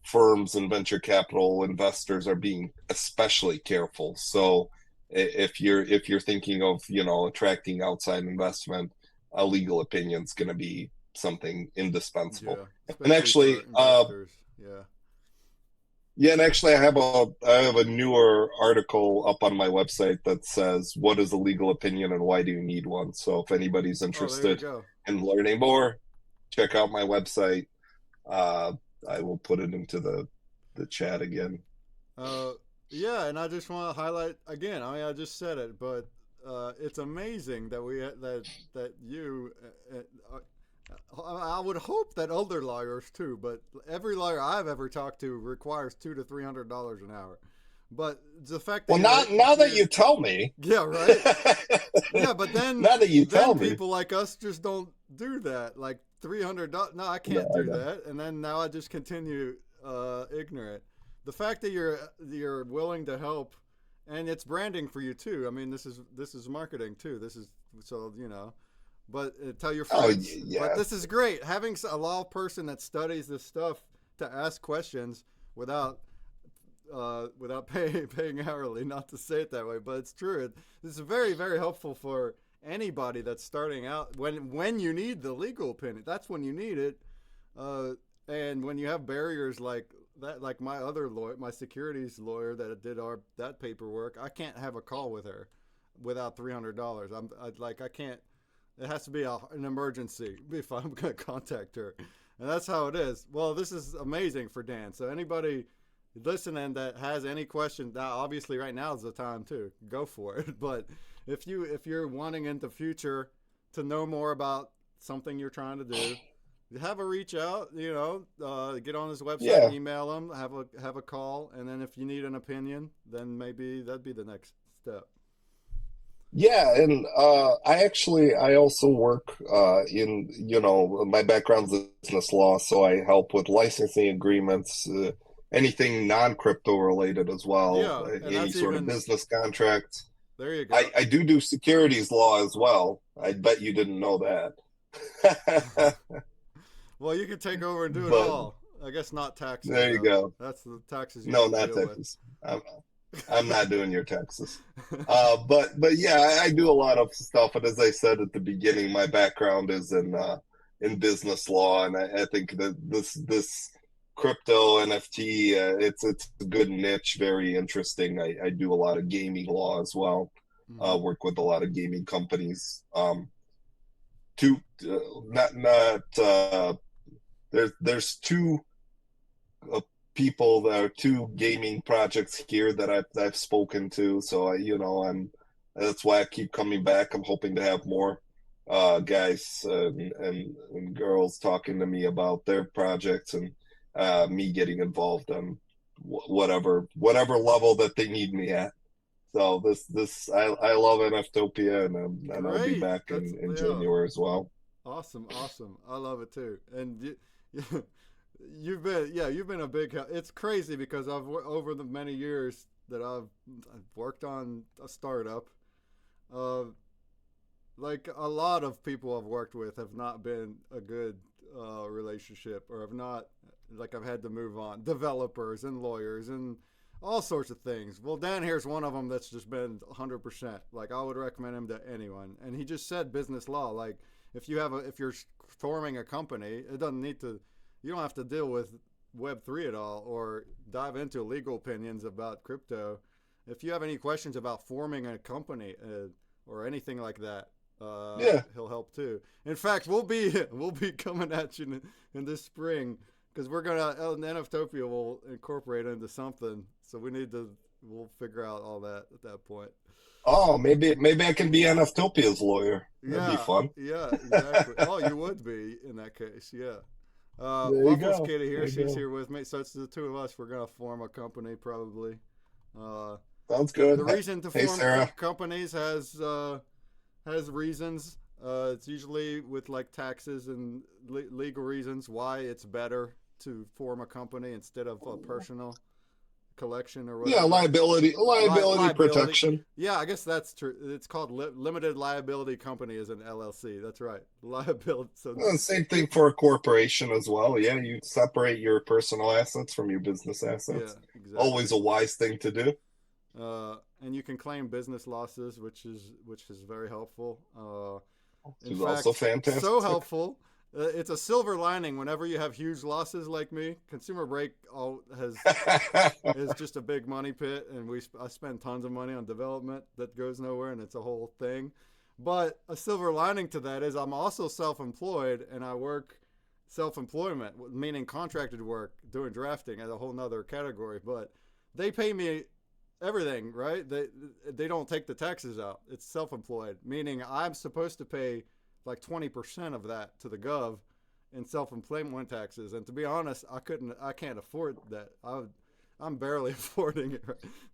Speaker 2: firms and venture capital investors are being especially careful. So if you're thinking of attracting outside investment, a legal opinion is going to be something indispensable.
Speaker 1: yeah,
Speaker 2: And
Speaker 1: especially
Speaker 2: actually,
Speaker 1: for investors.
Speaker 2: yeah, and actually, I have a newer article up on my website that says what is a legal opinion and why do you need one. So if anybody's
Speaker 1: Oh, there you
Speaker 2: interested
Speaker 1: go.
Speaker 2: in learning more, check out my website. I will put it into the chat again.
Speaker 1: Yeah, and I just want to highlight again. I mean, I just said it, but it's amazing that that you. I would hope that other lawyers too, but every lawyer I've ever talked to requires $200 to $300 an hour. But the fact that
Speaker 2: now that you tell me,
Speaker 1: yeah, right, yeah, but then
Speaker 2: now that you tell me,
Speaker 1: people like us just don't do that. Like $300, no, I can't do that. And then now I just continue ignorant. The fact that you're willing to help, and it's branding for you too. I mean, this is marketing too. This is so But tell your friends.
Speaker 2: Oh, yeah.
Speaker 1: But this is great. Having a law person that studies this stuff to ask questions without paying hourly. Not to say it that way, but it's true. This is very, very helpful for anybody that's starting out. When you need the legal opinion, that's when you need it. And when you have barriers like that, like my other lawyer, my securities lawyer that did that paperwork, I can't have a call with her without $300. I can't. It has to be an emergency if I'm going to contact her. And that's how it is. Well, this is amazing for Dan. So anybody listening that has any questions, now obviously right now is the time too. Go for it. But if you're wanting in the future to know more about something you're trying to do, have a reach out, get on his website, email him, have a call, and then if you need an opinion, then maybe that'd be the next step.
Speaker 2: Yeah, and I also work in, my background's business law, so I help with licensing agreements, anything non-crypto related as well,
Speaker 1: Yeah,
Speaker 2: any sort of business contracts.
Speaker 1: There you go.
Speaker 2: I do securities law as well. I bet you didn't know that.
Speaker 1: Well, you can take over and do it all. I guess not taxes.
Speaker 2: There you go.
Speaker 1: That's the taxes.
Speaker 2: No, not taxes. I'm not doing your taxes. But yeah, I do a lot of stuff. And as I said at the beginning, my background is in business law, and I think that this crypto NFT, it's a good niche, very interesting. I do a lot of gaming law as well. Work with a lot of gaming companies. There's two people, there are two gaming projects here that I've spoken to, so that's why I keep coming back. I'm hoping to have more guys and girls talking to me about their projects, and me getting involved on whatever level that they need me at. So I love NFTOPIA, and I'll be
Speaker 1: Great.
Speaker 2: back
Speaker 1: That's
Speaker 2: in
Speaker 1: yeah.
Speaker 2: January as well.
Speaker 1: Awesome, awesome. I love it too. And you've been a big help. It's crazy because over the many years that I've worked on a startup, uh, like a lot of people I've worked with have not been a good relationship, or have not, like, I've had to move on. Developers and lawyers and all sorts of things. Well, Dan here's one of them that's just been 100%. Like, I would recommend him to anyone. And he just said business law. Like, if you're forming a company, it doesn't need to. You don't have to deal with Web3 at all, or dive into legal opinions about crypto. If you have any questions about forming a company or anything like that,
Speaker 2: Yeah.
Speaker 1: he'll help too. In fact, we'll be coming at you in this spring, because we're gonna NFTopia will incorporate into something. So we'll figure out all that at that point.
Speaker 2: Oh, maybe I can be NFTopia's lawyer. That'd be
Speaker 1: Yeah,
Speaker 2: fun.
Speaker 1: yeah, exactly. Oh, you would be in that case, yeah.
Speaker 2: There you
Speaker 1: Waffles
Speaker 2: go.
Speaker 1: Kitty
Speaker 2: There
Speaker 1: here,
Speaker 2: you
Speaker 1: she's
Speaker 2: go.
Speaker 1: here with me. So it's the two of us. We're gonna form a company probably. Uh,
Speaker 2: Sounds good.
Speaker 1: the reason to
Speaker 2: Hey,
Speaker 1: form
Speaker 2: Sarah.
Speaker 1: companies has reasons. It's usually with like taxes and legal reasons why it's better to form a company instead of a personal collection or
Speaker 2: Yeah,
Speaker 1: whatever.
Speaker 2: liability
Speaker 1: Liability.
Speaker 2: protection.
Speaker 1: Yeah, I guess that's true. It's called limited liability company is an LLC. That's right. Liability. So
Speaker 2: Same thing for a corporation as well. Yeah, you separate your personal assets from your business
Speaker 1: yeah,
Speaker 2: assets.
Speaker 1: exactly.
Speaker 2: Always a wise thing to do.
Speaker 1: And you can claim business losses, which is very helpful.
Speaker 2: Which
Speaker 1: In
Speaker 2: is also
Speaker 1: fact, so
Speaker 2: fantastic.
Speaker 1: helpful. It's a silver lining whenever you have huge losses like me. Consumer Break is just a big money pit, and I spend tons of money on development that goes nowhere, and it's a whole thing. But a silver lining to that is I'm also self-employed, and I work self-employment, meaning contracted work, doing drafting as a whole nother category. But they pay me everything, right? They don't take the taxes out. It's self-employed, meaning I'm supposed to pay like 20% of that to the gov in self-employment taxes. And to be honest, I can't afford that. I'm barely affording it,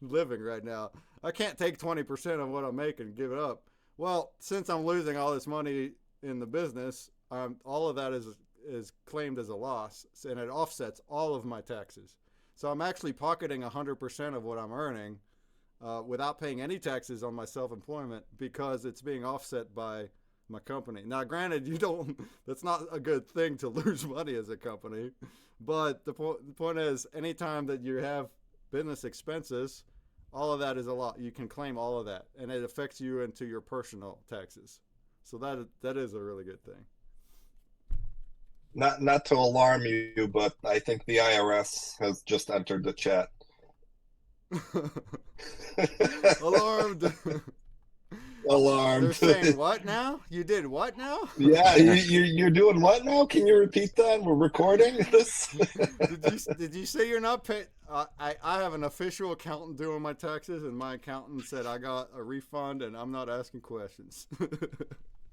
Speaker 1: living right now. I can't take 20% of what I make and give it up. Well, since I'm losing all this money in the business, all of that is claimed as a loss, and it offsets all of my taxes. So I'm actually pocketing 100% of what I'm earning without paying any taxes on my self-employment, because it's being offset by my company. Now, granted, you don't. That's not a good thing to lose money as a company, but the point is, anytime that you have business expenses, all of that is a lot. You can claim all of that, and it affects you into your personal taxes. So that is a really good thing.
Speaker 2: Not to alarm you, but I think the IRS has just entered the chat.
Speaker 1: Alarmed. They're
Speaker 2: Alarmed.
Speaker 1: saying what now? You did what now?
Speaker 2: Yeah, you're doing what now? Can you repeat that? We're recording this.
Speaker 1: Did you say you're not paid? I have an official accountant doing my taxes, and my accountant said I got a refund, and I'm not asking questions.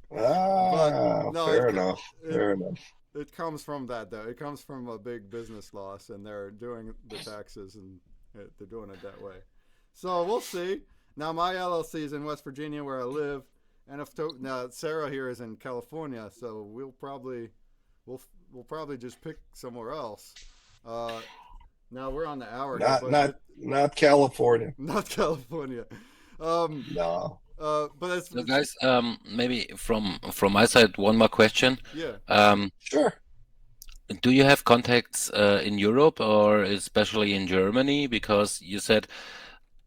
Speaker 1: But no,
Speaker 2: Fair enough. Fair enough.
Speaker 1: it comes from that though. It comes from a big business loss, and they're doing the taxes, and they're doing it that way. So we'll see. Now my LLC is in West Virginia, where I live, and now Sarah here is in California, so we'll we'll probably just pick somewhere else. Uh, Now we're on the hour here,
Speaker 2: Not not not California.
Speaker 1: not California. Um,
Speaker 2: No.
Speaker 1: but
Speaker 3: So
Speaker 1: it's
Speaker 3: guys, maybe from my side, one more question.
Speaker 1: yeah.
Speaker 2: Sure.
Speaker 3: Do you have contacts in Europe or especially in Germany? Because you said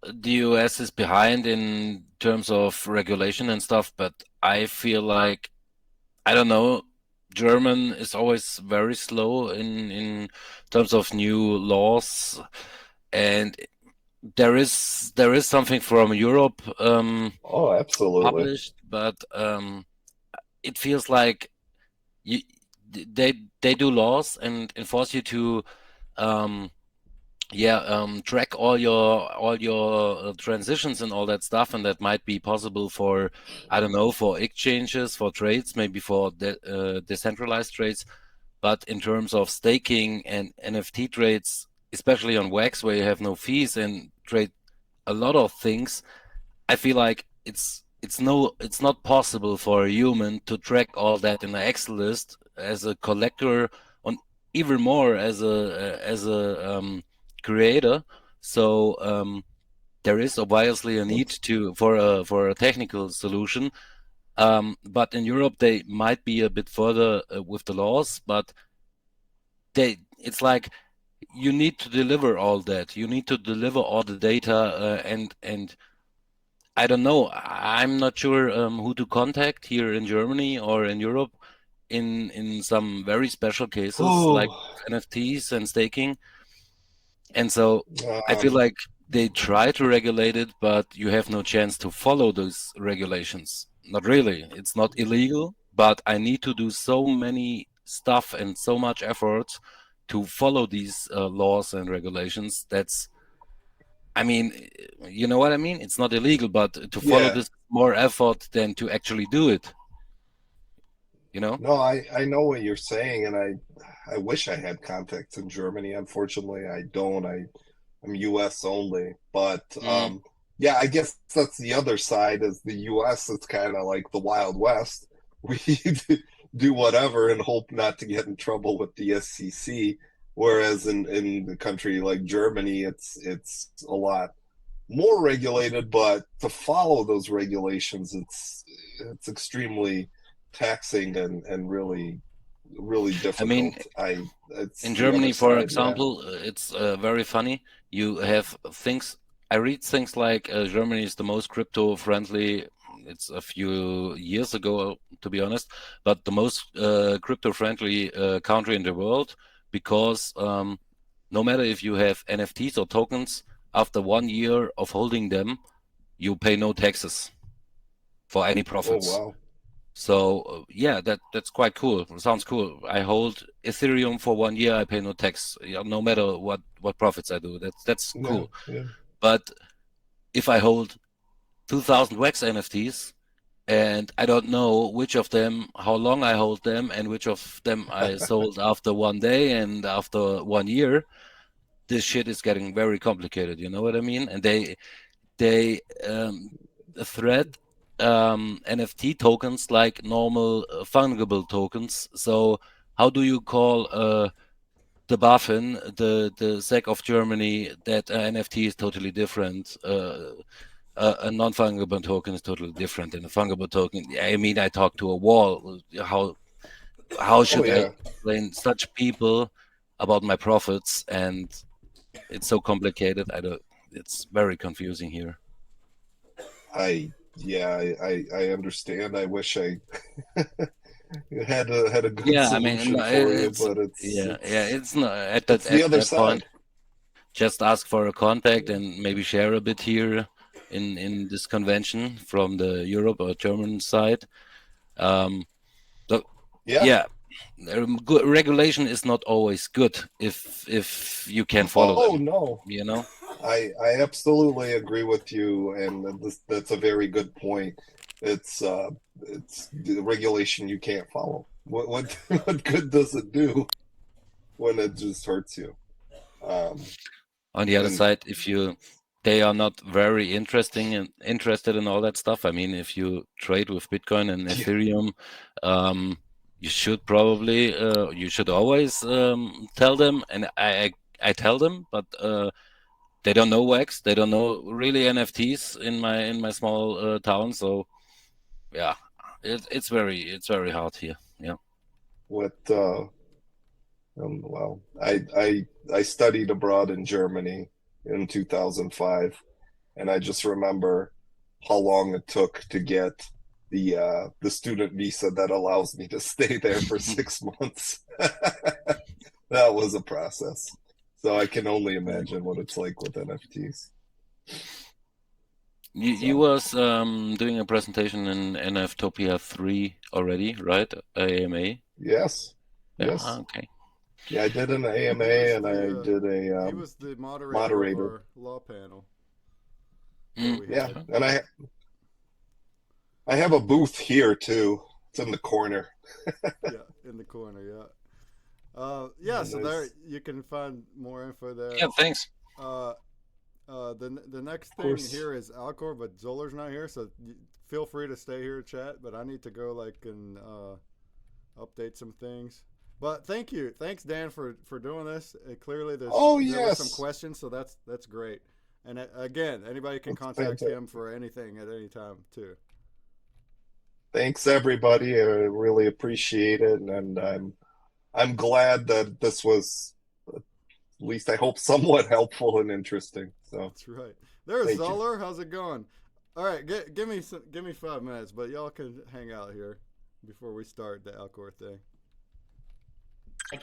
Speaker 3: the US is behind in terms of regulation and stuff, but I feel like, I don't know, German is always very slow in terms of new laws, and there is something from Europe
Speaker 2: Oh, absolutely.
Speaker 3: published, but it feels like you, they do laws and enforce you to um, track all your transitions and all that stuff, and that might be possible for, I don't know, for exchanges, for trades, maybe for decentralized trades. But in terms of staking and NFT trades, especially on Wax, where you have no fees and trade a lot of things, I feel like it's not possible for a human to track all that in an Excel list as a collector, on even more as a creator. So there is obviously a need for a technical solution. But in Europe they might be a bit further with the laws, but it's like you need to deliver all that. You need to deliver all the data, and I don't know. I'm not sure who to contact here in Germany or in Europe in some very special cases like
Speaker 2: Oh,
Speaker 3: NFTs and staking. And so I feel
Speaker 2: um,
Speaker 3: like they try to regulate it, but you have no chance to follow those regulations. Not really. It's not illegal, but I need to do so many stuff and so much effort to follow these laws and regulations. I mean, you know what I mean? It's not illegal, but to follow
Speaker 2: yeah.
Speaker 3: this more effort than to actually do it, you know?
Speaker 2: No, I know what you're saying, and I wish I had contacts in Germany. Unfortunately, I don't. I'm US only. But
Speaker 3: Mm.
Speaker 2: yeah, I guess that's the other side is the US. It's kind of like the Wild West. We do whatever and hope not to get in trouble with the SEC. Whereas in the country like Germany, it's a lot more regulated, but to follow those regulations, it's extremely taxing and really
Speaker 3: I mean,
Speaker 2: difficult. I It's
Speaker 3: in
Speaker 2: the other
Speaker 3: Germany, for
Speaker 2: side, yeah.
Speaker 3: example, it's very funny. You have things, I read things like Germany is the most crypto friendly. It's a few years ago, to be honest, but the most crypto friendly country in the world because no matter if you have NFTs or tokens, after 1 year of holding them, you pay no taxes for any
Speaker 2: Oh
Speaker 3: profits.
Speaker 2: wow.
Speaker 3: So yeah, that's quite cool. Sounds cool. I hold Ethereum for 1 year. I pay no tax, no matter what profits I do. That's
Speaker 2: Yeah,
Speaker 3: cool.
Speaker 2: yeah.
Speaker 3: But if I hold 2,000 Wax NFTs and I don't know which of them, how long I hold them, and which of them I sold after 1 day and after 1 year, this shit is getting very complicated. You know what I mean? And they thread NFT tokens like normal fungible tokens. So how do you call the BaFin, the SEC of Germany, that NFT is totally different? A non-fungible token is totally different than a fungible token. I mean, I talk to a wall. How
Speaker 2: Oh
Speaker 3: should I
Speaker 2: yeah.
Speaker 3: explain such people about my profits? And it's so complicated. I don't. It's very confusing here.
Speaker 2: I understand. I wish I had a good
Speaker 3: Yeah, I mean,
Speaker 2: solution for you,
Speaker 3: it's
Speaker 2: but
Speaker 3: yeah, it's not
Speaker 2: it's the
Speaker 3: at
Speaker 2: other
Speaker 3: that point.
Speaker 2: side.
Speaker 3: Just ask for a contact and maybe share a bit here in this convention from the Europe or German side. Um, so
Speaker 2: Yeah.
Speaker 3: yeah, good regulation is not always good if you can follow
Speaker 2: Oh
Speaker 3: them.
Speaker 2: no.
Speaker 3: You know?
Speaker 2: I absolutely agree with you, and that's a very good point. It's the regulation you can't follow. What what good does it do when it just hurts you? Um,
Speaker 3: On the other
Speaker 2: and
Speaker 3: side, if you they are not very interesting and interested in all that stuff. I mean, if you trade with Bitcoin and
Speaker 2: yeah,
Speaker 3: Ethereum, you should probably you should always tell them, and I tell them, but they don't know Wax, they don't know really NFTs in my small town. So yeah, it's very hard here. Yeah.
Speaker 2: what well, I studied abroad in Germany in 2005, and I just remember how long it took to get the student visa that allows me to stay there for 6 months. That was a process. So I can only imagine what it's like with NFTs.
Speaker 3: You
Speaker 2: So
Speaker 3: was doing a presentation in NFTOPIA 3 already, right? AMA.
Speaker 2: yes,
Speaker 3: Yeah,
Speaker 2: yes.
Speaker 3: okay.
Speaker 2: Yeah, I did an AMA and I did a
Speaker 1: he was the moderator of
Speaker 2: moderator.
Speaker 1: our law panel that
Speaker 3: Mm.
Speaker 1: we
Speaker 2: Yeah,
Speaker 1: had.
Speaker 2: and I have a booth here too. It's in the corner.
Speaker 1: Yeah, in the corner. Yeah.
Speaker 2: And
Speaker 1: So there you can find more info there.
Speaker 3: Yeah, thanks.
Speaker 1: Uh, the next
Speaker 2: of
Speaker 1: thing
Speaker 2: course.
Speaker 1: here is Alcor, but Zoller's not here, so feel free to stay here, chat. But I need to go and update some things. But thanks Dan for doing this. Clearly, there
Speaker 2: Oh
Speaker 1: were some
Speaker 2: yes,
Speaker 1: questions, so that's great. And again, anybody can
Speaker 2: that's
Speaker 1: contact
Speaker 2: fantastic.
Speaker 1: him for anything at any time too.
Speaker 2: Thanks everybody. I really appreciate it, and I'm glad that this was, at least I hope, somewhat helpful and interesting. So
Speaker 1: That's right. There's
Speaker 2: thank you.
Speaker 1: Zoller. How's it going? All right, give me 5 minutes, but y'all can hang out here before we start the Alcor thing.